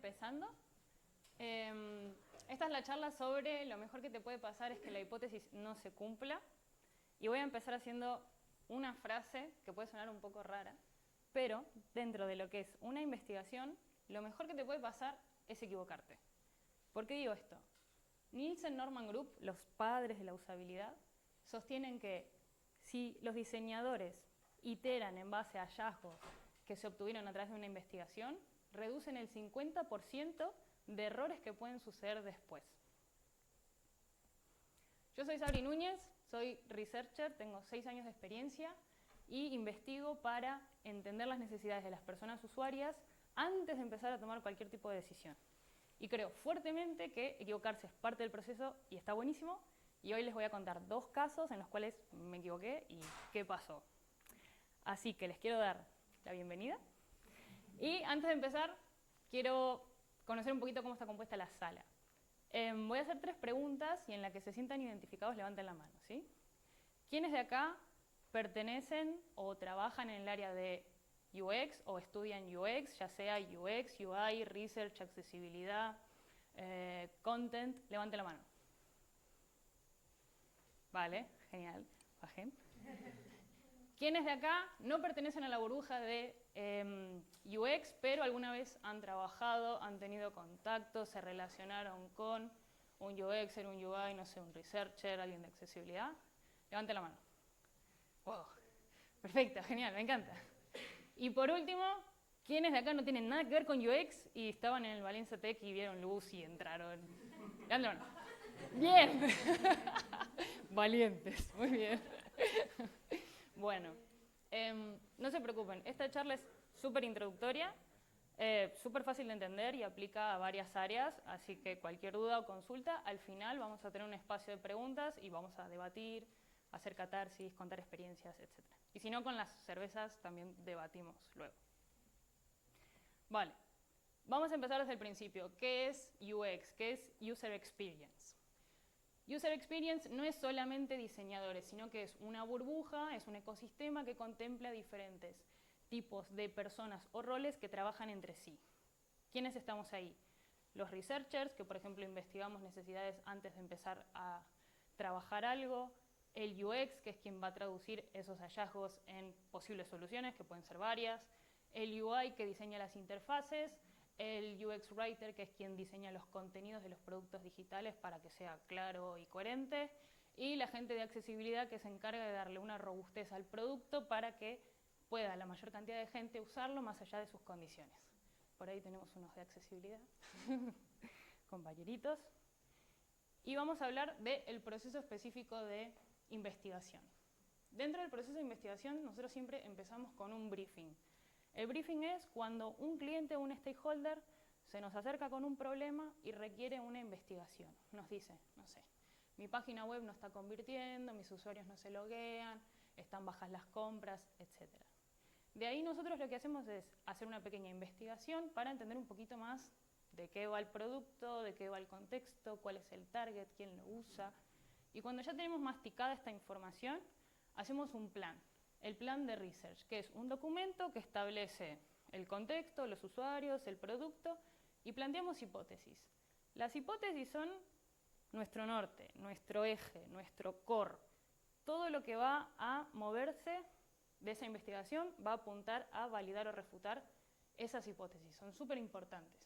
empezando. Esta es la charla sobre lo mejor que te puede pasar es que la hipótesis no se cumpla. Y voy a empezar haciendo una frase que puede sonar un poco rara, pero dentro de lo que es una investigación, lo mejor que te puede pasar es equivocarte. ¿Por qué digo esto? Nielsen Norman Group, los padres de la usabilidad, sostienen que si los diseñadores iteran en base a hallazgos que se obtuvieron a través de una investigación, reducen el 50% de errores que pueden suceder después. Yo soy Sabri Núñez, soy researcher, tengo 6 años de experiencia y investigo para entender las necesidades de las personas usuarias antes de empezar a tomar cualquier tipo de decisión. Y creo fuertemente que equivocarse es parte del proceso y está buenísimo. Y hoy les voy a contar 2 casos en los cuales me equivoqué y qué pasó. Así que les quiero dar la bienvenida. Y antes de empezar, quiero conocer un poquito cómo está compuesta la sala. Voy a hacer 3 preguntas y en la que se sientan identificados levanten la mano, ¿sí? ¿Quiénes de acá pertenecen o trabajan en el área de UX o estudian UX, ya sea UX, UI, Research, accesibilidad, Content? Levanten la mano. Vale, genial. Bajen. ¿Quiénes de acá no pertenecen a la burbuja de UX, pero alguna vez han trabajado, han tenido contacto, se relacionaron con un UXer, un UI, no sé, un researcher, alguien de accesibilidad? Levanten la mano. Wow, perfecto, genial, me encanta. Y por último, ¿quiénes de acá no tienen nada que ver con UX y estaban en el Valencia Tech y vieron luz y entraron? Levanten la mano. Bien. Valientes, muy bien. Bueno, no se preocupen, esta charla es súper introductoria, súper fácil de entender y aplica a varias áreas, así que cualquier duda o consulta, al final vamos a tener un espacio de preguntas y vamos a debatir, hacer catarsis, contar experiencias, etc. Y si no, con las cervezas también debatimos luego. Vale, vamos a empezar desde el principio. ¿Qué es UX? ¿Qué es User Experience? User Experience no es solamente diseñadores, sino que es una burbuja, es un ecosistema que contempla diferentes tipos de personas o roles que trabajan entre sí. ¿Quiénes estamos ahí? Los researchers, que por ejemplo investigamos necesidades antes de empezar a trabajar algo. El UX, que es quien va a traducir esos hallazgos en posibles soluciones, que pueden ser varias. El UI, que diseña las interfaces. El UX Writer, que es quien diseña los contenidos de los productos digitales para que sea claro y coherente. Y la gente de accesibilidad, que se encarga de darle una robustez al producto para que pueda la mayor cantidad de gente usarlo más allá de sus condiciones. Por ahí tenemos unos de accesibilidad, compañeritos. Y vamos a hablar del proceso específico de investigación. Dentro del proceso de investigación, nosotros siempre empezamos con un briefing. El briefing es cuando un cliente o un stakeholder se nos acerca con un problema y requiere una investigación. Nos dice, no sé, mi página web no está convirtiendo, mis usuarios no se loguean, están bajas las compras, etc. De ahí nosotros lo que hacemos es hacer una pequeña investigación para entender un poquito más de qué va el producto, de qué va el contexto, cuál es el target, quién lo usa. Y cuando ya tenemos masticada esta información, hacemos un plan. El plan de research, que es un documento que establece el contexto, los usuarios, el producto, y planteamos hipótesis. Las hipótesis son nuestro norte, nuestro eje, nuestro core. Todo lo que va a moverse de esa investigación va a apuntar a validar o refutar esas hipótesis. Son súper importantes.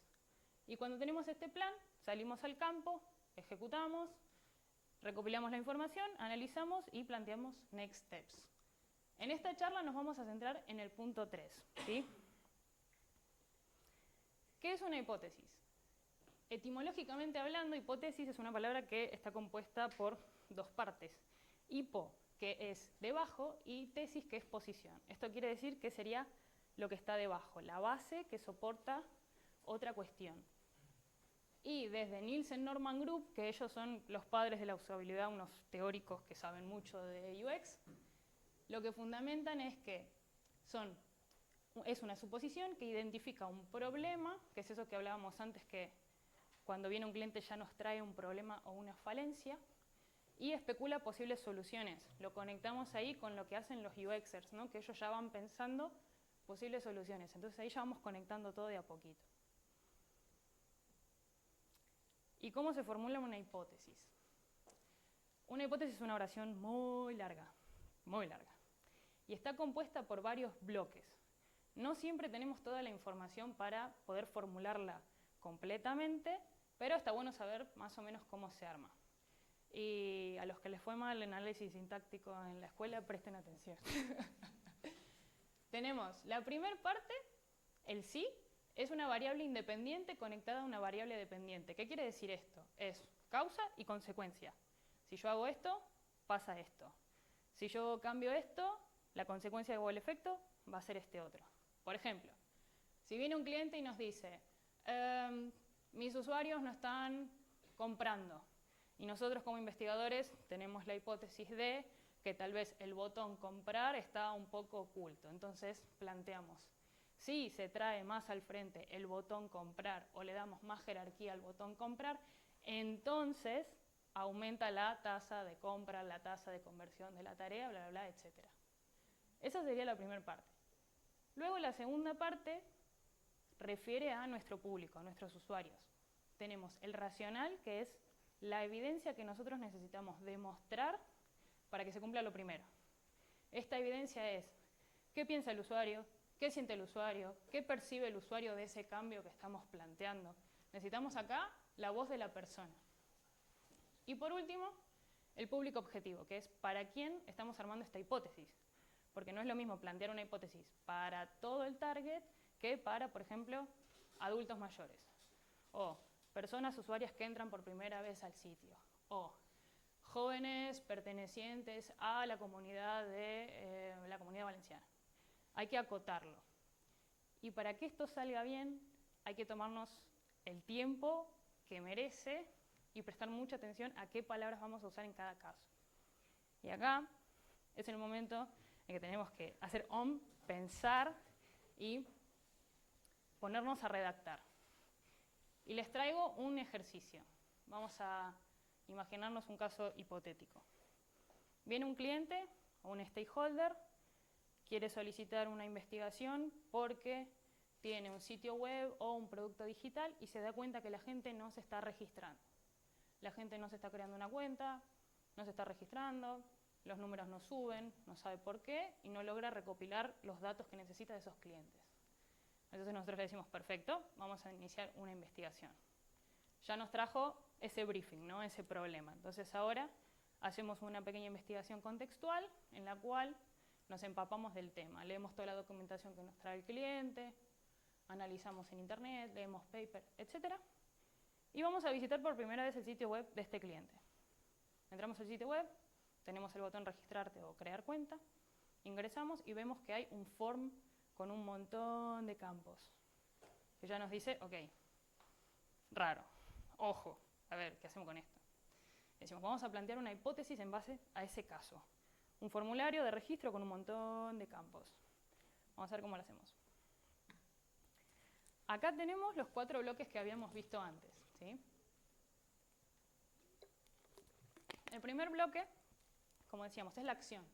Y cuando tenemos este plan, salimos al campo, ejecutamos, recopilamos la información, analizamos y planteamos next steps. En esta charla nos vamos a centrar en el punto 3, ¿sí? ¿Qué es una hipótesis? Etimológicamente hablando, hipótesis es una palabra que está compuesta por 2 partes. Hipo, que es debajo, y tesis, que es posición. Esto quiere decir que sería lo que está debajo, la base que soporta otra cuestión. Y desde Nielsen Norman Group, que ellos son los padres de la usabilidad, unos teóricos que saben mucho de UX, lo que fundamentan es que es una suposición que identifica un problema, que es eso que hablábamos antes, que cuando viene un cliente ya nos trae un problema o una falencia, y especula posibles soluciones. Lo conectamos ahí con lo que hacen los UXers, ¿no? Que ellos ya van pensando posibles soluciones. Entonces ahí ya vamos conectando todo de a poquito. ¿Y cómo se formula una hipótesis? Una hipótesis es una oración muy larga, y está compuesta por varios bloques. No siempre tenemos toda la información para poder formularla completamente, pero está bueno saber más o menos cómo se arma. Y a los que les fue mal en análisis sintáctico en la escuela, presten atención. Tenemos la primera parte, el sí, es una variable independiente conectada a una variable dependiente. ¿Qué quiere decir esto? Es causa y consecuencia. Si yo hago esto, pasa esto. Si yo cambio esto, la consecuencia o el efecto va a ser este otro. Por ejemplo, si viene un cliente y nos dice, mis usuarios no están comprando, y nosotros como investigadores tenemos la hipótesis de que tal vez el botón comprar está un poco oculto. Entonces planteamos, si se trae más al frente el botón comprar o le damos más jerarquía al botón comprar, entonces aumenta la tasa de compra, la tasa de conversión de la tarea, bla, bla, bla, etc. Esa sería la primera parte. Luego la segunda parte refiere a nuestro público, a nuestros usuarios. Tenemos el racional, que es la evidencia que nosotros necesitamos demostrar para que se cumpla lo primero. Esta evidencia es qué piensa el usuario, qué siente el usuario, qué percibe el usuario de ese cambio que estamos planteando. Necesitamos acá la voz de la persona. Y por último, el público objetivo, que es para quién estamos armando esta hipótesis. Porque no es lo mismo plantear una hipótesis para todo el target que para, por ejemplo, adultos mayores. O personas usuarias que entran por primera vez al sitio. O jóvenes pertenecientes a la comunidad de la comunidad valenciana. Hay que acotarlo. Y para que esto salga bien, hay que tomarnos el tiempo que merece y prestar mucha atención a qué palabras vamos a usar en cada caso. Y acá es el momento en que tenemos que hacer pensar y ponernos a redactar. Y les traigo un ejercicio. Vamos a imaginarnos un caso hipotético. Viene un cliente o un stakeholder, quiere solicitar una investigación porque tiene un sitio web o un producto digital y se da cuenta que la gente no se está registrando. La gente no se está creando una cuenta, no se está registrando, los números no suben, no sabe por qué y no logra recopilar los datos que necesita de esos clientes. Entonces nosotros le decimos, perfecto, vamos a iniciar una investigación. Ya nos trajo ese briefing, ¿no? Ese problema. Entonces ahora hacemos una pequeña investigación contextual en la cual nos empapamos del tema. Leemos toda la documentación que nos trae el cliente, analizamos en internet, leemos paper, etc. Y vamos a visitar por primera vez el sitio web de este cliente. Entramos al sitio web, tenemos el botón registrarte o crear cuenta, ingresamos y vemos que hay un form con un montón de campos. Que ya nos dice, ok, raro, ojo, a ver, ¿qué hacemos con esto? Decimos, vamos a plantear una hipótesis en base a ese caso. Un formulario de registro con un montón de campos. Vamos a ver cómo lo hacemos. Acá tenemos los 4 bloques que habíamos visto antes, ¿sí? El primer bloque, como decíamos, es la acción.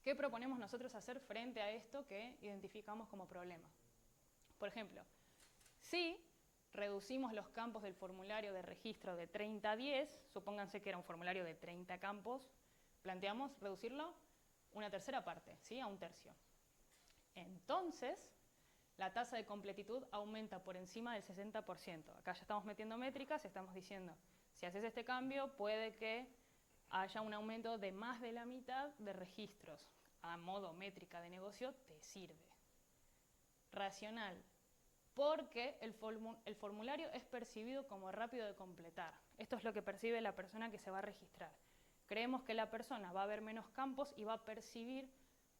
¿Qué proponemos nosotros hacer frente a esto que identificamos como problema? Por ejemplo, si reducimos los campos del formulario de registro de 30 a 10, supónganse que era un formulario de 30 campos, planteamos reducirlo una tercera parte, ¿sí? A un tercio. Entonces, la tasa de completitud aumenta por encima del 60%. Acá ya estamos metiendo métricas, estamos diciendo, si haces este cambio, puede que haya un aumento de más de la mitad de registros. A modo métrica de negocio, te sirve. Racional, porque el formulario es percibido como rápido de completar. Esto es lo que percibe la persona que se va a registrar. Creemos que la persona va a ver menos campos y va a percibir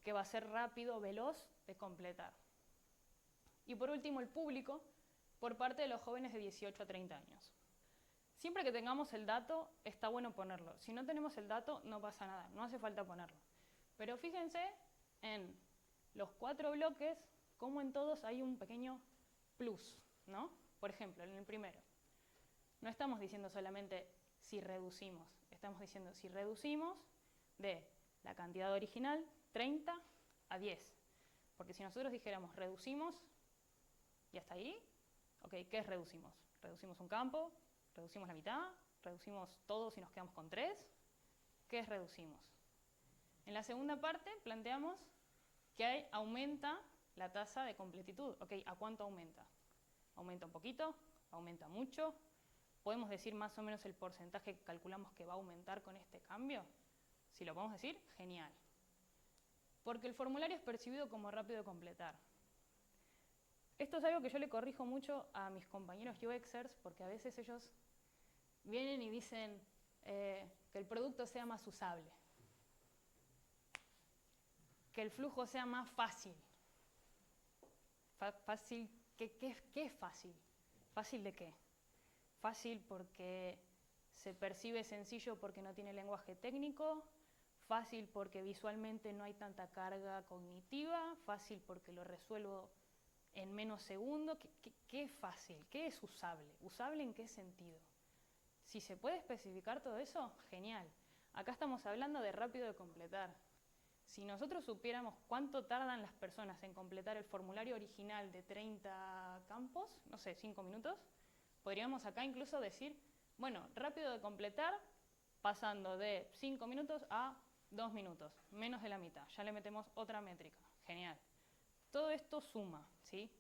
que va a ser rápido, veloz de completar. Y por último, el público, por parte de los jóvenes de 18 a 30 años. Siempre que tengamos el dato, está bueno ponerlo. Si no tenemos el dato, no pasa nada, no hace falta ponerlo. Pero fíjense en los 4 bloques, como en todos hay un pequeño plus, ¿no? Por ejemplo, en el primero, no estamos diciendo solamente si reducimos, estamos diciendo si reducimos de la cantidad original, 30 a 10. Porque si nosotros dijéramos reducimos y hasta ahí, ok, ¿qué es reducimos? Reducimos un campo, ¿Reducimos la mitad? ¿Reducimos todo si nos quedamos con 3? ¿Qué es reducimos? En la segunda parte planteamos que aumenta la tasa de completitud. Ok, ¿a cuánto aumenta? ¿Aumenta un poquito? ¿Aumenta mucho? ¿Podemos decir más o menos el porcentaje que calculamos que va a aumentar con este cambio? Si lo podemos decir, genial. Porque el formulario es percibido como rápido de completar. Esto es algo que yo le corrijo mucho a mis compañeros UXers, porque a veces ellos vienen y dicen que el producto sea más usable, que el flujo sea más fácil. ¿Fácil? ¿Qué es fácil? ¿Fácil de qué? Fácil porque se percibe sencillo porque no tiene lenguaje técnico, fácil porque visualmente no hay tanta carga cognitiva, fácil porque lo resuelvo en menos segundos. ¿Qué es fácil? ¿Qué es usable? ¿Usable en qué sentido? Si se puede especificar todo eso, genial. Acá estamos hablando de rápido de completar. Si nosotros supiéramos cuánto tardan las personas en completar el formulario original de 30 campos, no sé, 5 minutos, podríamos acá incluso decir, bueno, rápido de completar, pasando de 5 minutos a 2 minutos, menos de la mitad. Ya le metemos otra métrica. Genial. Todo esto suma, ¿sí?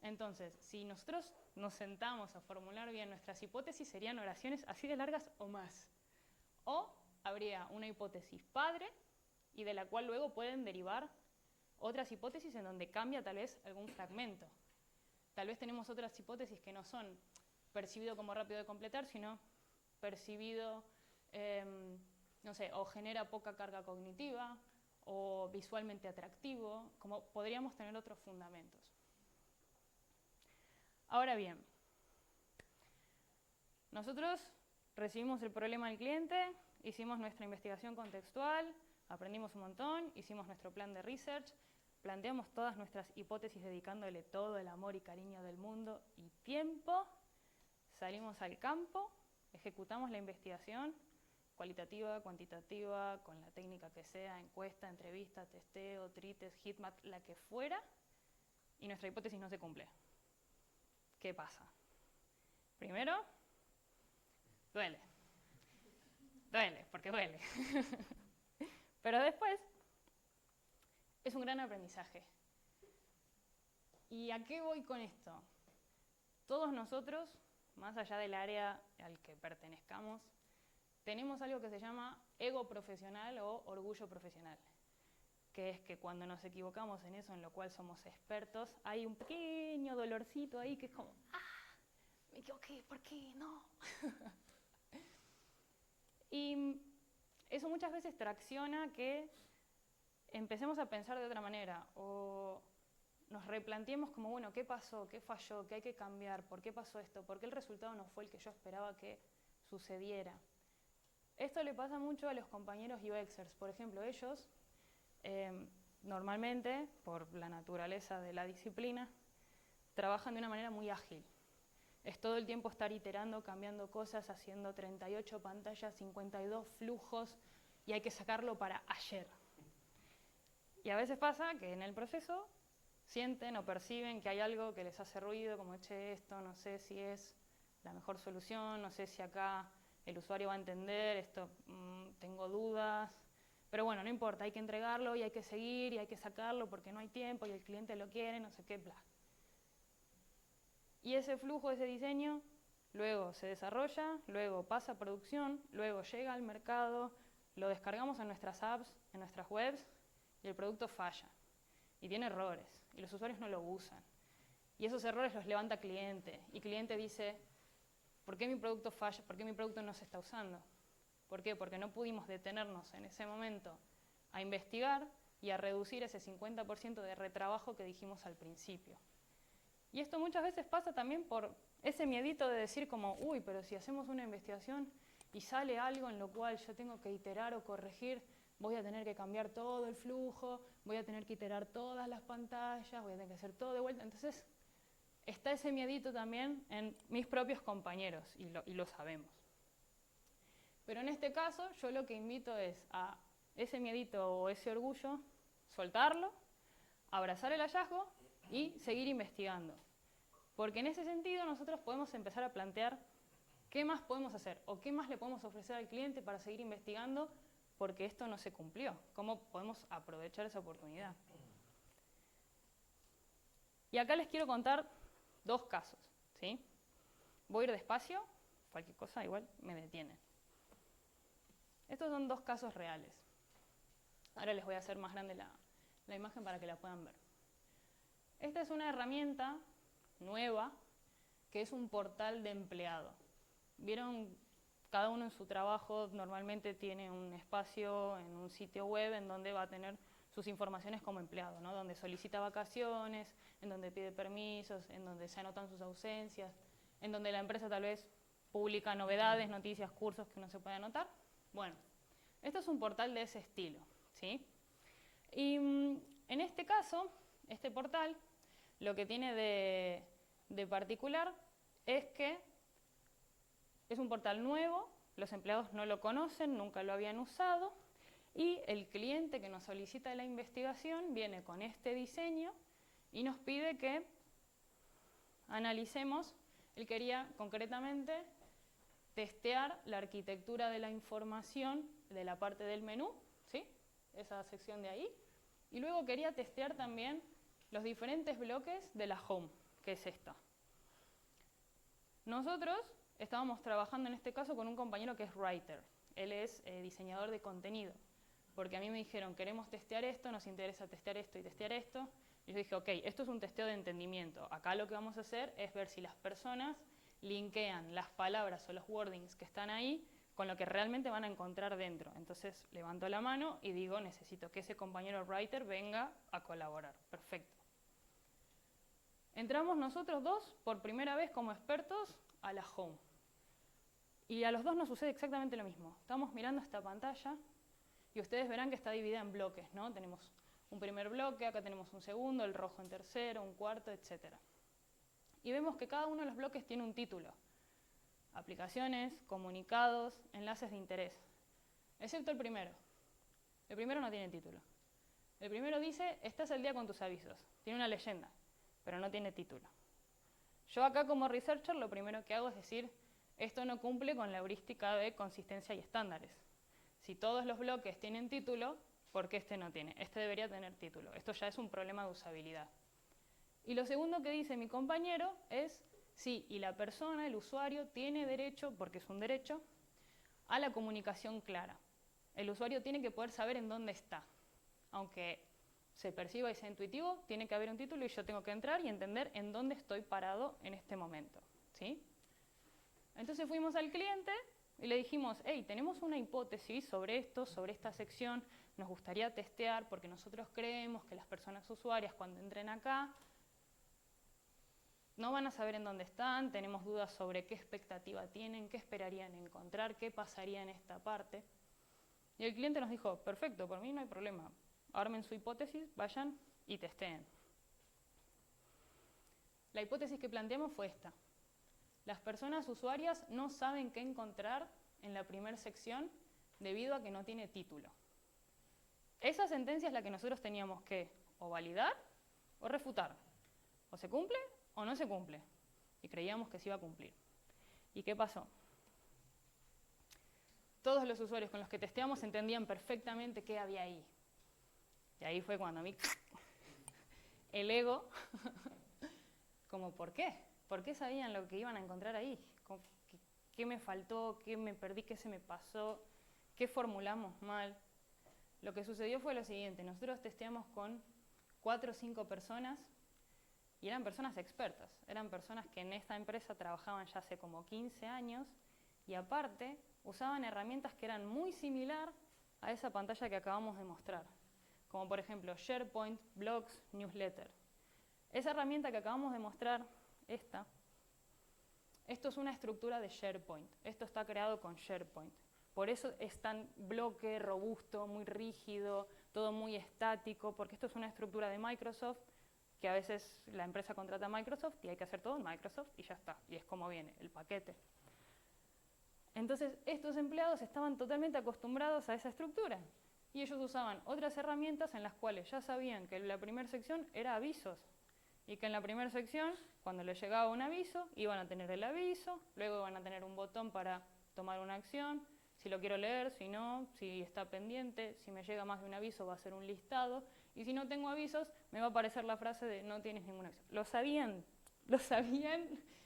Entonces, si nosotros nos sentamos a formular bien nuestras hipótesis, serían oraciones así de largas o más. O habría una hipótesis padre y de la cual luego pueden derivar otras hipótesis en donde cambia tal vez algún fragmento. Tal vez tenemos otras hipótesis que no son percibido como rápido de completar, sino percibido, no sé, o genera poca carga cognitiva, o visualmente atractivo, como podríamos tener otros fundamentos. Ahora bien, nosotros recibimos el problema del cliente, hicimos nuestra investigación contextual, aprendimos un montón, hicimos nuestro plan de research, planteamos todas nuestras hipótesis dedicándole todo el amor y cariño del mundo y tiempo, salimos al campo, ejecutamos la investigación, cualitativa, cuantitativa, con la técnica que sea, encuesta, entrevista, testeo, tritest, heatmap, la que fuera, y nuestra hipótesis no se cumple. ¿Qué pasa? Primero, duele. Duele, porque duele. Pero después, es un gran aprendizaje. ¿Y a qué voy con esto? Todos nosotros, más allá del área al que pertenezcamos, tenemos algo que se llama ego profesional o orgullo profesional, que es que cuando nos equivocamos en eso en lo cual somos expertos, hay un pequeño dolorcito ahí que es como, me equivoqué, ¿por qué? No. Y eso muchas veces tracciona que empecemos a pensar de otra manera o nos replanteemos como, bueno, ¿qué pasó? ¿Qué falló? ¿Qué hay que cambiar? ¿Por qué pasó esto? ¿Por qué el resultado no fue el que yo esperaba que sucediera? Esto le pasa mucho a los compañeros UXers. Por ejemplo, ellos normalmente, por la naturaleza de la disciplina, trabajan de una manera muy ágil. Es todo el tiempo estar iterando, cambiando cosas, haciendo 38 pantallas, 52 flujos, y hay que sacarlo para ayer. Y a veces pasa que en el proceso sienten o perciben que hay algo que les hace ruido, como, che, esto no sé si es la mejor solución, no sé si acá el usuario va a entender, esto tengo dudas. Pero bueno, no importa, hay que entregarlo y hay que seguir y hay que sacarlo porque no hay tiempo y el cliente lo quiere, no sé qué, bla. Y ese flujo, ese diseño, luego se desarrolla, luego pasa a producción, luego llega al mercado, lo descargamos en nuestras apps, en nuestras webs, y el producto falla. Y tiene errores, y los usuarios no lo usan. Y esos errores los levanta cliente, y cliente dice, ¿por qué mi producto falla? ¿Por qué mi producto no se está usando? ¿Por qué? Porque no pudimos detenernos en ese momento a investigar y a reducir ese 50% de retrabajo que dijimos al principio. Y esto muchas veces pasa también por ese miedito de decir como, uy, pero si hacemos una investigación y sale algo en lo cual yo tengo que iterar o corregir, voy a tener que cambiar todo el flujo, voy a tener que iterar todas las pantallas, voy a tener que hacer todo de vuelta. Entonces, está ese miedito también en mis propios compañeros, y lo sabemos. Pero en este caso, yo lo que invito es a ese miedito o ese orgullo, soltarlo, abrazar el hallazgo y seguir investigando. Porque en ese sentido nosotros podemos empezar a plantear ¿Qué más podemos hacer? ¿O qué más le podemos ofrecer al cliente para seguir investigando porque esto no se cumplió? ¿Cómo podemos aprovechar esa oportunidad? Y acá les quiero contar 2 casos, ¿sí? Voy a ir despacio, cualquier cosa igual me detienen. Estos son 2 casos reales. Ahora les voy a hacer más grande la imagen para que la puedan ver. Esta es una herramienta nueva que es un portal de empleado. ¿Vieron? Cada uno en su trabajo normalmente tiene un espacio en un sitio web en donde va a tener sus informaciones como empleado, ¿no? Donde solicita vacaciones, en donde pide permisos, en donde se anotan sus ausencias, en donde la empresa tal vez publica novedades, noticias, cursos que uno se puede anotar. Bueno, esto es un portal de ese estilo, ¿sí? Y en este caso, este portal, lo que tiene de particular es que es un portal nuevo, los empleados no lo conocen, nunca lo habían usado, y el cliente que nos solicita la investigación viene con este diseño y nos pide que analicemos. Él quería concretamente testear la arquitectura de la información de la parte del menú, ¿sí? Esa sección de ahí, y luego quería testear también los diferentes bloques de la home, que es esta. Nosotros estábamos trabajando en este caso con un compañero que es writer, él es diseñador de contenido, porque a mí me dijeron, queremos testear esto, nos interesa testear esto y testear esto, y yo dije, ok, esto es un testeo de entendimiento, acá lo que vamos a hacer es ver si las personas linkean las palabras o los wordings que están ahí con lo que realmente van a encontrar dentro. Entonces levanto la mano y digo, necesito que ese compañero writer venga a colaborar. Perfecto. Entramos nosotros 2 por primera vez como expertos a la home. Y a los 2 nos sucede exactamente lo mismo. Estamos mirando esta pantalla y ustedes verán que está dividida en bloques, ¿no? Tenemos un primer bloque, acá tenemos un segundo, el rojo en tercero, un cuarto, etc. Y vemos que cada uno de los bloques tiene un título. Aplicaciones, comunicados, enlaces de interés. Excepto el primero. El primero no tiene título. El primero dice, estás al día con tus avisos. Tiene una leyenda, pero no tiene título. Yo acá como researcher lo primero que hago es decir, esto no cumple con la heurística de consistencia y estándares. Si todos los bloques tienen título, ¿por qué este no tiene? Este debería tener título. Esto ya es un problema de usabilidad. Y lo segundo que dice mi compañero es, sí, y la persona, el usuario, tiene derecho, porque es un derecho, a la comunicación clara. El usuario tiene que poder saber en dónde está. Aunque se perciba y sea intuitivo, tiene que haber un título y yo tengo que entrar y entender en dónde estoy parado en este momento, ¿sí? Entonces fuimos al cliente y le dijimos, hey, tenemos una hipótesis sobre esto, sobre esta sección, nos gustaría testear porque nosotros creemos que las personas usuarias cuando entren acá no van a saber en dónde están, tenemos dudas sobre qué expectativa tienen, qué esperarían encontrar, qué pasaría en esta parte. Y el cliente nos dijo, perfecto, por mí no hay problema, armen su hipótesis, vayan y testeen. La hipótesis que planteamos fue esta. Las personas usuarias no saben qué encontrar en la primera sección debido a que no tiene título. Esa sentencia es la que nosotros teníamos que o validar o refutar. O se cumple o no se cumple. Y creíamos que se iba a cumplir. ¿Y qué pasó? Todos los usuarios con los que testeamos entendían perfectamente qué había ahí. Y ahí fue cuando a mí el ego, como ¿por qué? ¿Por qué sabían lo que iban a encontrar ahí? ¿Qué me faltó? ¿Qué me perdí? ¿Qué se me pasó? ¿Qué formulamos mal? Lo que sucedió fue lo siguiente. Nosotros testeamos con 4 o 5 personas y eran personas expertas. Eran personas que en esta empresa trabajaban ya hace como 15 años y aparte usaban herramientas que eran muy similar a esa pantalla que acabamos de mostrar. Como por ejemplo SharePoint, Blogs, Newsletter. Esa herramienta que acabamos de mostrar, esto es una estructura de SharePoint. Esto está creado con SharePoint. Por eso es tan bloque, robusto, muy rígido, todo muy estático, porque esto es una estructura de Microsoft, que a veces la empresa contrata a Microsoft y hay que hacer todo en Microsoft y ya está. Y es como viene el paquete. Entonces, estos empleados estaban totalmente acostumbrados a esa estructura. Y ellos usaban otras herramientas en las cuales ya sabían que la primera sección era avisos. Y que en la primera sección, cuando les llegaba un aviso, iban a tener el aviso, luego iban a tener un botón para tomar una acción, si lo quiero leer, si no, si está pendiente, si me llega más de un aviso va a ser un listado, y si no tengo avisos, me va a aparecer la frase de no tienes ningún aviso. Lo sabían,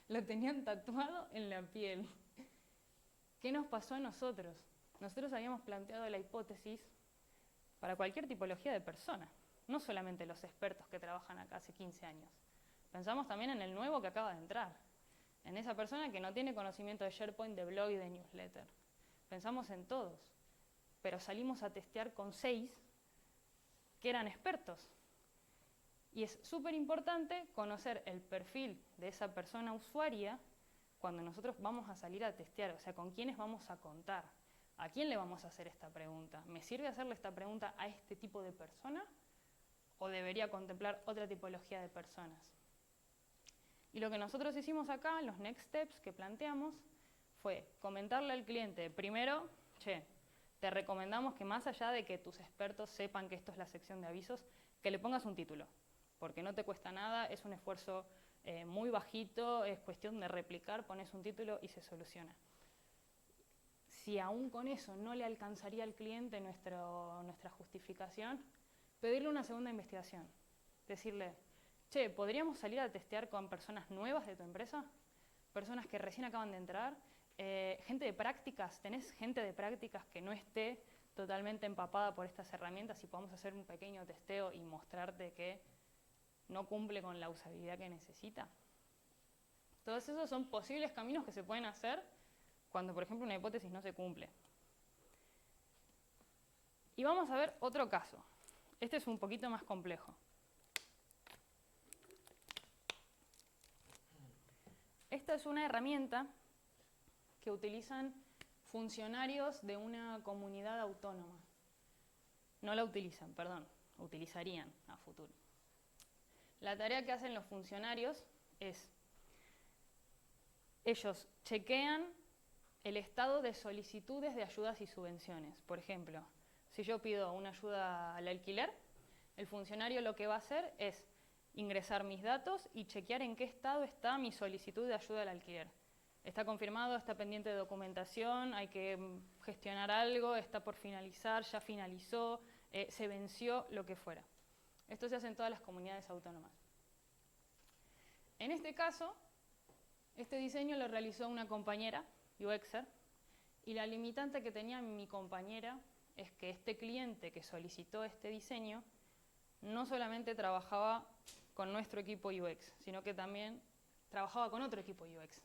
lo tenían tatuado en la piel. ¿Qué nos pasó a nosotros? Nosotros habíamos planteado la hipótesis para cualquier tipología de persona, no solamente los expertos que trabajan acá hace 15 años. Pensamos también en el nuevo que acaba de entrar, en esa persona que no tiene conocimiento de SharePoint, de blog y de newsletter. Pensamos en todos, pero salimos a testear con 6 que eran expertos. Y es súper importante conocer el perfil de esa persona usuaria cuando nosotros vamos a salir a testear, o sea, con quiénes vamos a contar, a quién le vamos a hacer esta pregunta. ¿Me sirve hacerle esta pregunta a este tipo de persona o debería contemplar otra tipología de personas? Y lo que nosotros hicimos acá, los next steps que planteamos, fue comentarle al cliente, primero, che, te recomendamos que más allá de que tus expertos sepan que esto es la sección de avisos, que le pongas un título, porque no te cuesta nada, es un esfuerzo muy bajito, es cuestión de replicar, pones un título y se soluciona. Si aún con eso no le alcanzaría al cliente nuestra justificación, pedirle una segunda investigación, decirle, che, ¿podríamos salir a testear con personas nuevas de tu empresa? Personas que recién acaban de entrar, gente de prácticas, ¿tenés gente de prácticas que no esté totalmente empapada por estas herramientas y podamos hacer un pequeño testeo y mostrarte que no cumple con la usabilidad que necesita? Todos esos son posibles caminos que se pueden hacer cuando, por ejemplo, una hipótesis no se cumple. Y vamos a ver otro caso. Este es un poquito más complejo. Esta es una herramienta que utilizan funcionarios de una comunidad autónoma. No la utilizan, perdón, utilizarían a futuro. La tarea que hacen los funcionarios es, ellos chequean el estado de solicitudes de ayudas y subvenciones. Por ejemplo, si yo pido una ayuda al alquiler, el funcionario lo que va a hacer es ingresar mis datos y chequear en qué estado está mi solicitud de ayuda al alquiler. Está confirmado, está pendiente de documentación, hay que gestionar algo, está por finalizar, ya finalizó, se venció, lo que fuera. Esto se hace en todas las comunidades autónomas. En este caso, este diseño lo realizó una compañera, UXer, y la limitante que tenía mi compañera es que este cliente que solicitó este diseño no solamente trabajaba con nuestro equipo UX, sino que también trabajaba con otro equipo UX,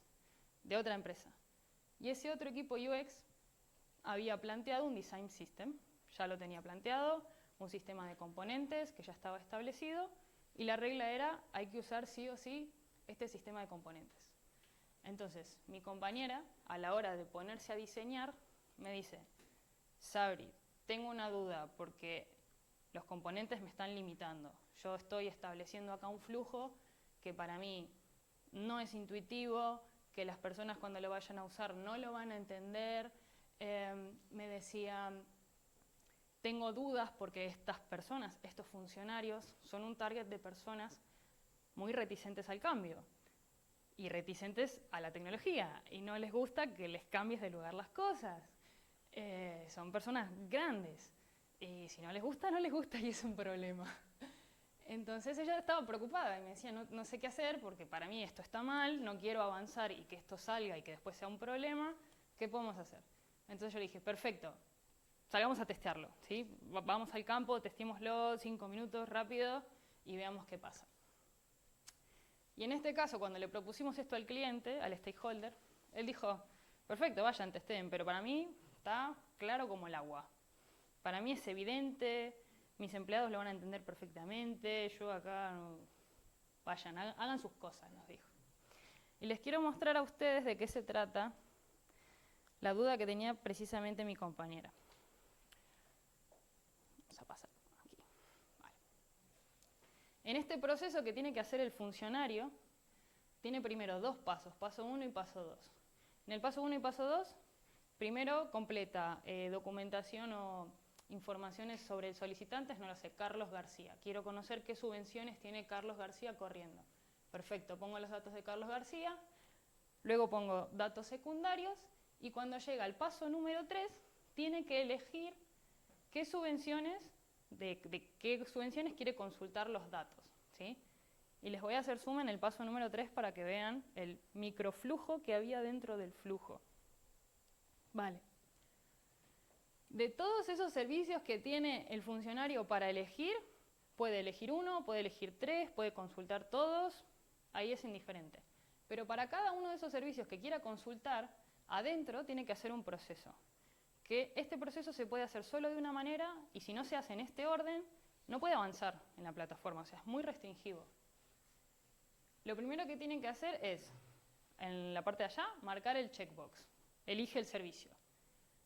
de otra empresa. Y ese otro equipo UX había planteado un design system, ya lo tenía planteado, un sistema de componentes que ya estaba establecido, y la regla era, hay que usar sí o sí este sistema de componentes. Entonces, mi compañera, a la hora de ponerse a diseñar, me dice, Sabri, tengo una duda porque los componentes me están limitando. Yo estoy estableciendo acá un flujo que para mí no es intuitivo, que las personas cuando lo vayan a usar no lo van a entender. Me decía, tengo dudas porque estas personas, estos funcionarios, son un target de personas muy reticentes al cambio y reticentes a la tecnología y no les gusta que les cambies de lugar las cosas. Son personas grandes y si no les gusta, no les gusta y es un problema. Entonces ella estaba preocupada y me decía, no sé qué hacer porque para mí esto está mal, no quiero avanzar y que esto salga y que después sea un problema, ¿qué podemos hacer? Entonces yo le dije, perfecto, salgamos a testearlo, ¿sí? Vamos al campo, testémoslo 5 minutos rápido y veamos qué pasa. Y en este caso, cuando le propusimos esto al cliente, al stakeholder, él dijo, perfecto, vayan, testeen, pero para mí está claro como el agua. Para mí es evidente, mis empleados lo van a entender perfectamente, yo acá, vayan, hagan sus cosas, nos dijo. Y les quiero mostrar a ustedes de qué se trata la duda que tenía precisamente mi compañera. Vamos a pasar aquí. Vale. En este proceso que tiene que hacer el funcionario, tiene primero 2 pasos, paso 1 y paso 2. En el paso 1 y paso 2, primero completa documentación o informaciones sobre el solicitante es, no lo sé, Carlos García. Quiero conocer qué subvenciones tiene Carlos García corriendo. Perfecto, pongo los datos de Carlos García, luego pongo datos secundarios y cuando llega al paso número 3, tiene que elegir qué subvenciones, de qué subvenciones quiere consultar los datos, ¿sí? Y les voy a hacer zoom en el paso número 3 para que vean el microflujo que había dentro del flujo. Vale. De todos esos servicios que tiene el funcionario para elegir, puede elegir uno, puede elegir 3, puede consultar todos, ahí es indiferente. Pero para cada uno de esos servicios que quiera consultar, adentro tiene que hacer un proceso. Que este proceso se puede hacer solo de una manera y si no se hace en este orden, no puede avanzar en la plataforma, o sea, es muy restringido. Lo primero que tienen que hacer es, en la parte de allá, marcar el checkbox. Elige el servicio.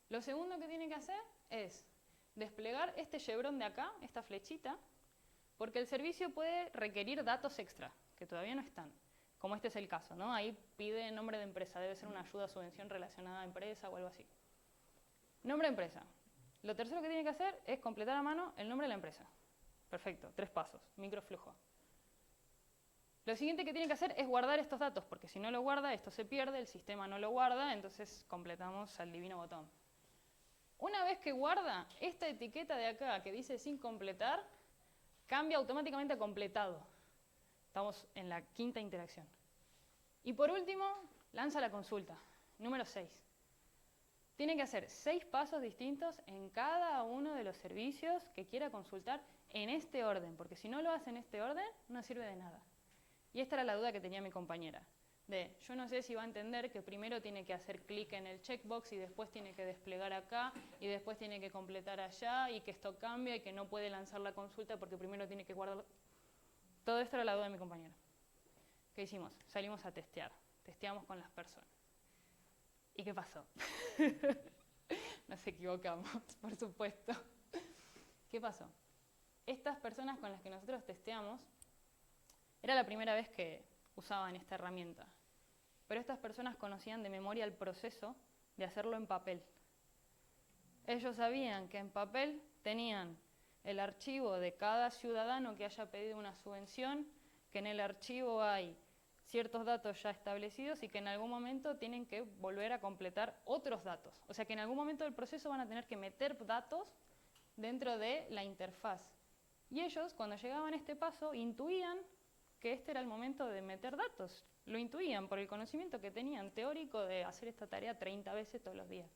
Lo segundo que tienen que hacer es desplegar este chevron de acá, esta flechita, porque el servicio puede requerir datos extra, que todavía no están. Como este es el caso, ¿no? Ahí pide nombre de empresa, debe ser una ayuda o subvención relacionada a empresa o algo así. Nombre de empresa. Lo tercero que tiene que hacer es completar a mano el nombre de la empresa. Perfecto, 3 pasos, microflujo. Lo siguiente que tiene que hacer es guardar estos datos, porque si no lo guarda, esto se pierde, el sistema no lo guarda, entonces completamos al divino botón. Una vez que guarda, esta etiqueta de acá que dice sin completar, cambia automáticamente a completado. Estamos en la 5ª interacción. Y por último, lanza la consulta, número 6. Tiene que hacer 6 pasos distintos en cada uno de los servicios que quiera consultar en este orden, porque si no lo hace en este orden, no sirve de nada. Y esta era la duda que tenía mi compañera, yo no sé si va a entender que primero tiene que hacer clic en el checkbox y después tiene que desplegar acá y después tiene que completar allá y que esto cambia y que no puede lanzar la consulta porque primero tiene que guardarlo. Todo esto era la duda de mi compañera. ¿Qué hicimos? Salimos a testear, testeamos con las personas. ¿Y qué pasó? Nos equivocamos, por supuesto. ¿Qué pasó? Estas personas con las que nosotros testeamos, era la primera vez que usaban esta herramienta, pero estas personas conocían de memoria el proceso de hacerlo en papel. Ellos sabían que en papel tenían el archivo de cada ciudadano que haya pedido una subvención, que en el archivo hay ciertos datos ya establecidos y que en algún momento tienen que volver a completar otros datos. O sea que en algún momento del proceso van a tener que meter datos dentro de la interfaz. Y ellos, cuando llegaban a este paso, intuían que este era el momento de meter datos. Lo intuían por el conocimiento que tenían teórico de hacer esta tarea 30 veces todos los días.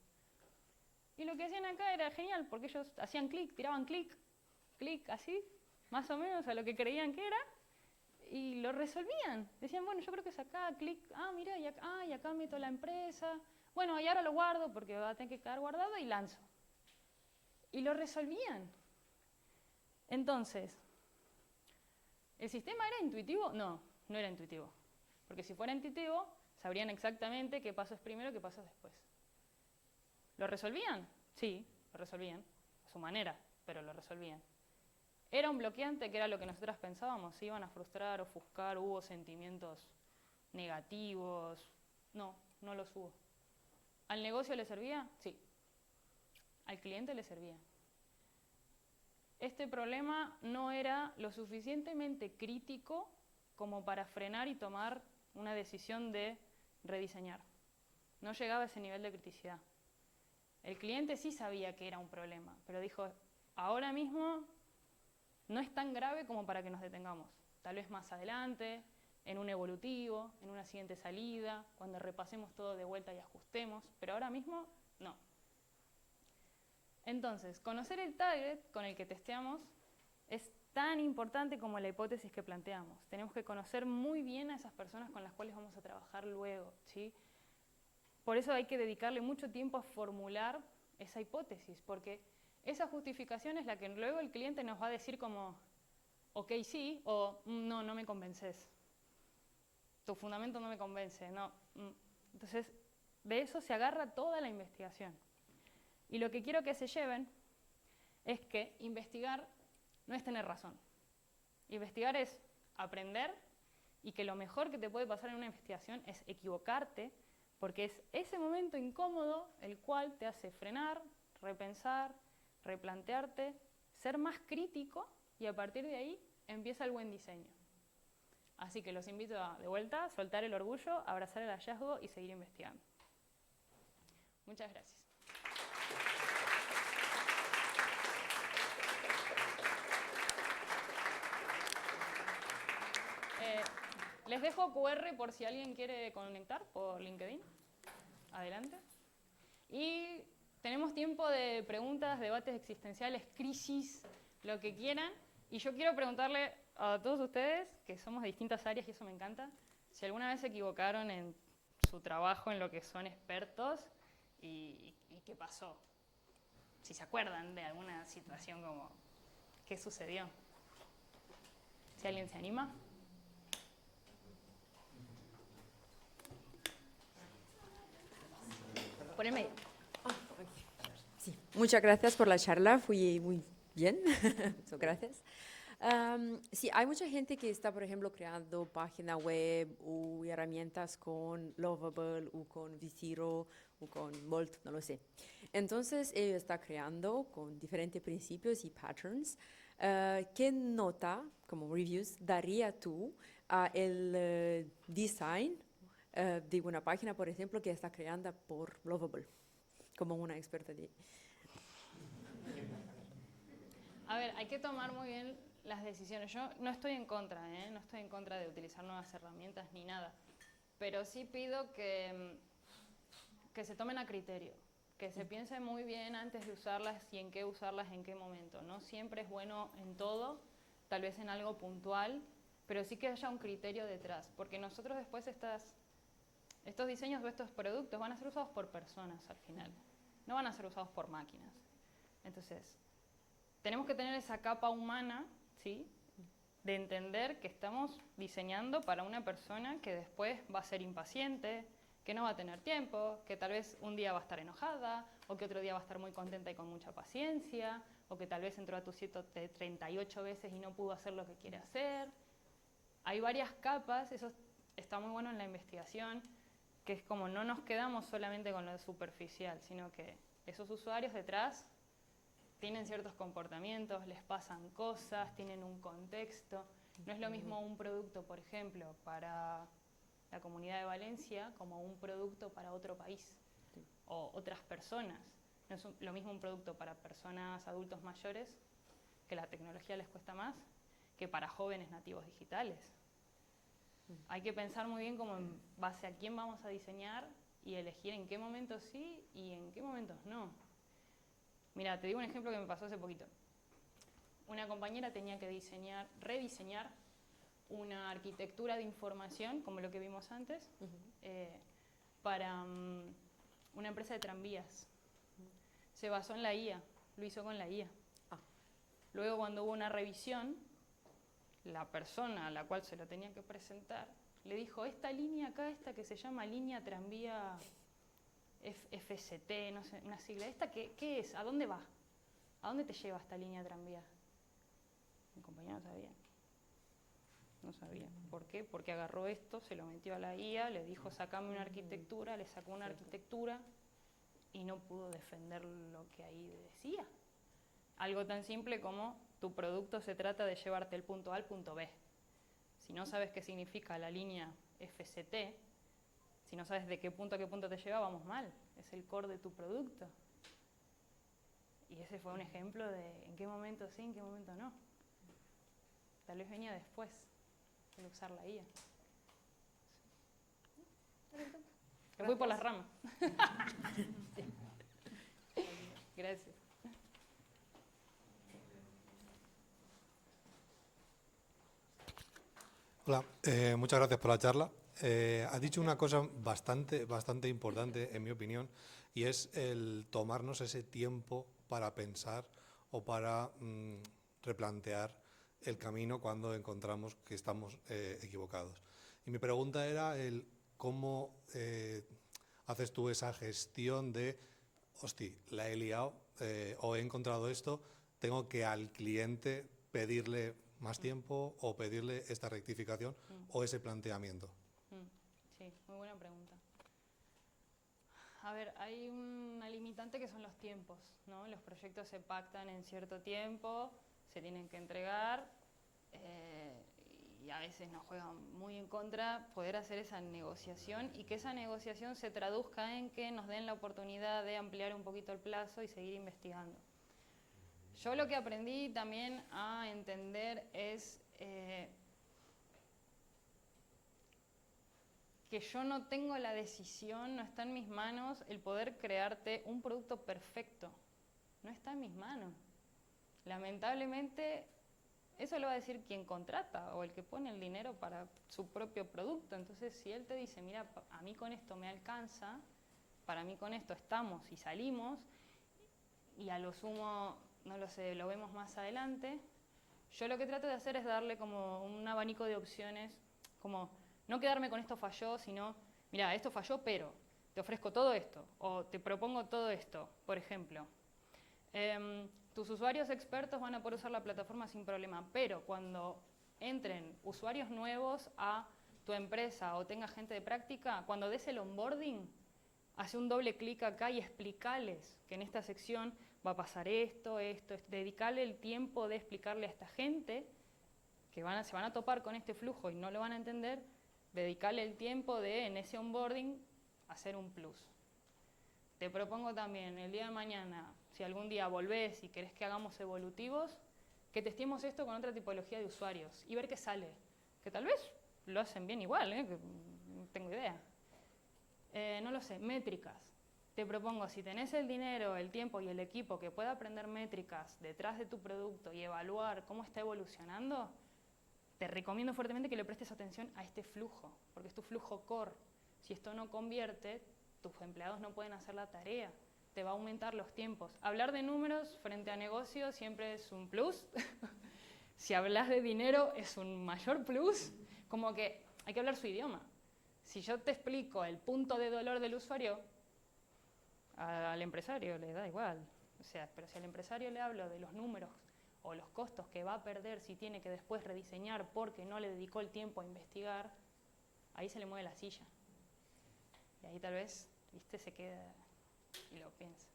Y lo que hacían acá era genial, porque ellos hacían clic, tiraban clic, así, más o menos a lo que creían que era, y lo resolvían. Decían, bueno, yo creo que es acá, clic, mira, y acá meto la empresa. Bueno, y ahora lo guardo porque va a tener que quedar guardado y lanzo. Y lo resolvían. Entonces, ¿el sistema era intuitivo? No, no era intuitivo. Porque si fuera intuitivo, sabrían exactamente qué paso es primero y qué paso es después. ¿Lo resolvían? Sí, lo resolvían. A su manera, pero lo resolvían. ¿Era un bloqueante que era lo que nosotras pensábamos? ¿Se iban a frustrar, ofuscar? ¿Hubo sentimientos negativos? No, no los hubo. ¿Al negocio le servía? Sí. ¿Al cliente le servía? Este problema no era lo suficientemente crítico como para frenar y tomar una decisión de rediseñar. No llegaba a ese nivel de criticidad. El cliente sí sabía que era un problema, pero dijo, ahora mismo no es tan grave como para que nos detengamos. Tal vez más adelante, en un evolutivo, en una siguiente salida, cuando repasemos todo de vuelta y ajustemos, pero ahora mismo no. Entonces, conocer el target con el que testeamos es tan importante como la hipótesis que planteamos. Tenemos que conocer muy bien a esas personas con las cuales vamos a trabajar luego, ¿sí? Por eso hay que dedicarle mucho tiempo a formular esa hipótesis, porque esa justificación es la que luego el cliente nos va a decir como, ok, sí, o no, no me convences. Tu fundamento no me convence, no. Entonces, de eso se agarra toda la investigación. Y lo que quiero que se lleven es que investigar no es tener razón. Investigar es aprender y que lo mejor que te puede pasar en una investigación es equivocarte, porque es ese momento incómodo el cual te hace frenar, repensar, replantearte, ser más crítico y a partir de ahí empieza el buen diseño. Así que los invito a, de vuelta, soltar el orgullo, abrazar el hallazgo y seguir investigando. Muchas gracias. Les dejo QR por si alguien quiere conectar por LinkedIn. Adelante. Y tenemos tiempo de preguntas, debates existenciales, crisis, lo que quieran. Y yo quiero preguntarle a todos ustedes, que somos de distintas áreas y eso me encanta, si alguna vez se equivocaron en su trabajo, en lo que son expertos, y qué pasó. Si se acuerdan de alguna situación como, ¿qué sucedió? Si alguien se anima. Por el medio. Sí, muchas gracias por la charla, fue muy bien, muchas gracias. Sí, hay mucha gente que está, por ejemplo, creando página web o herramientas con Lovable o con V0 o con Volt, no lo sé. Entonces, está creando con diferentes principios y patterns. ¿Qué nota, como reviews, daría tú a el design de una página, por ejemplo, que está creada por Lovable, como una experta de... A ver, hay que tomar muy bien las decisiones. Yo no estoy en contra, no estoy en contra de utilizar nuevas herramientas ni nada, pero sí pido que se tomen a criterio, que se piense muy bien antes de usarlas y en qué momento. No siempre es bueno en todo, tal vez en algo puntual, pero sí que haya un criterio detrás, porque nosotros después estos diseños o estos productos van a ser usados por personas al final, no van a ser usados por máquinas. Entonces, tenemos que tener esa capa humana, ¿sí?, de entender que estamos diseñando para una persona que después va a ser impaciente, que no va a tener tiempo, que tal vez un día va a estar enojada, o que otro día va a estar muy contenta y con mucha paciencia, o que tal vez entró a tu sitio 38 veces y no pudo hacer lo que quiere hacer. Hay varias capas, eso está muy bueno en la investigación, que es como no nos quedamos solamente con lo superficial, sino que esos usuarios detrás tienen ciertos comportamientos, les pasan cosas, tienen un contexto. No es lo mismo un producto, por ejemplo, para la Comunidad de Valencia como un producto para otro país o otras personas. No es lo mismo un producto para personas adultos mayores, que la tecnología les cuesta más, que para jóvenes nativos digitales. Hay que pensar muy bien como en base a quién vamos a diseñar y elegir en qué momentos sí y en qué momentos no. Mira, te digo un ejemplo que me pasó hace poquito. Una compañera tenía que rediseñar una arquitectura de información, como lo que vimos antes, para una empresa de tranvías. Se basó en la IA, lo hizo con la IA. Luego, cuando hubo una revisión, la persona a la cual se lo tenía que presentar le dijo, esta línea acá, esta que se llama línea tranvía FCT, no sé, una sigla. ¿Esta qué es? ¿A dónde va? ¿A dónde te lleva esta línea tranvía? Mi compañero no sabía. No sabía. ¿Por qué? Porque agarró esto, se lo metió a la IA, le dijo, sacame una arquitectura, le sacó una arquitectura y no pudo defender lo que ahí decía. Algo tan simple como tu producto se trata de llevarte del punto A al punto B. Si no sabes qué significa la línea FCT, si no sabes de qué punto a qué punto te lleva, vamos mal. Es el core de tu producto. Y ese fue un ejemplo de en qué momento sí, en qué momento no. Tal vez venía después de usar la IA. Me fui por las ramas. Gracias. Hola, muchas gracias por la charla. Has dicho una cosa bastante importante, en mi opinión, y es el tomarnos ese tiempo para pensar o para replantear el camino cuando encontramos que estamos equivocados. Y mi pregunta era el cómo haces tú esa gestión de, hostia, la he liado o he encontrado esto, tengo que al cliente pedirle más tiempo o pedirle esta rectificación o ese planteamiento. Sí, muy buena pregunta. A ver, hay una limitante que son los tiempos, ¿no? Los proyectos se pactan en cierto tiempo, se tienen que entregar, y a veces nos juegan muy en contra poder hacer esa negociación y que esa negociación se traduzca en que nos den la oportunidad de ampliar un poquito el plazo y seguir investigando. Yo lo que aprendí también a entender es que yo no tengo la decisión, no está en mis manos el poder crearte un producto perfecto. No está en mis manos. Lamentablemente, eso lo va a decir quien contrata o el que pone el dinero para su propio producto. Entonces, si él te dice, mira, a mí con esto me alcanza, para mí con esto estamos y salimos, y a lo sumo, no lo sé, lo vemos más adelante, yo lo que trato de hacer es darle como un abanico de opciones, como no quedarme con esto falló, sino, mira, esto falló, pero te ofrezco todo esto, o te propongo todo esto, por ejemplo. Tus usuarios expertos van a poder usar la plataforma sin problema, pero cuando entren usuarios nuevos a tu empresa o tenga gente de práctica, cuando des el onboarding, hace un doble clic acá y explicarles que en esta sección va a pasar esto, dedicarle el tiempo de explicarle a esta gente que se van a topar con este flujo y no lo van a entender, dedicarle el tiempo de, en ese onboarding, hacer un plus. Te propongo también, el día de mañana, si algún día volvés y querés que hagamos evolutivos, que testemos esto con otra tipología de usuarios y ver qué sale. Que tal vez lo hacen bien igual, que no tengo idea. No lo sé, métricas. Te propongo, si tenés el dinero, el tiempo y el equipo que pueda aprender métricas detrás de tu producto y evaluar cómo está evolucionando, te recomiendo fuertemente que le prestes atención a este flujo, porque es tu flujo core. Si esto no convierte, tus empleados no pueden hacer la tarea, te va a aumentar los tiempos. Hablar de números frente a negocios siempre es un plus. Si hablas de dinero es un mayor plus, como que hay que hablar su idioma. Si yo te explico el punto de dolor del usuario, al empresario le da igual. O sea, pero si al empresario le hablo de los números o los costos que va a perder si tiene que después rediseñar porque no le dedicó el tiempo a investigar, ahí se le mueve la silla. Y ahí tal vez, viste, se queda y lo piensa.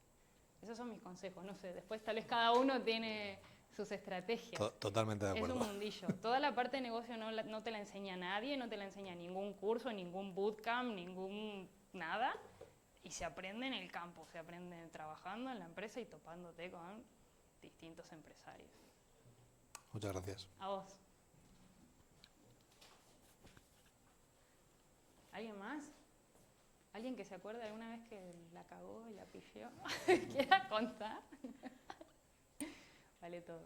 Esos son mis consejos, no sé, después tal vez cada uno tiene sus estrategias. Totalmente de acuerdo. Es un mundillo. Toda la parte de negocio no te la enseña nadie, no te la enseña ningún curso, ningún bootcamp, ningún nada. Y se aprende en el campo, se aprende trabajando en la empresa y topándote con distintos empresarios. Muchas gracias. A vos. ¿Alguien más? ¿Alguien que se acuerde alguna vez que la cagó y la pilló? ¿Quiera contar? Vale todo.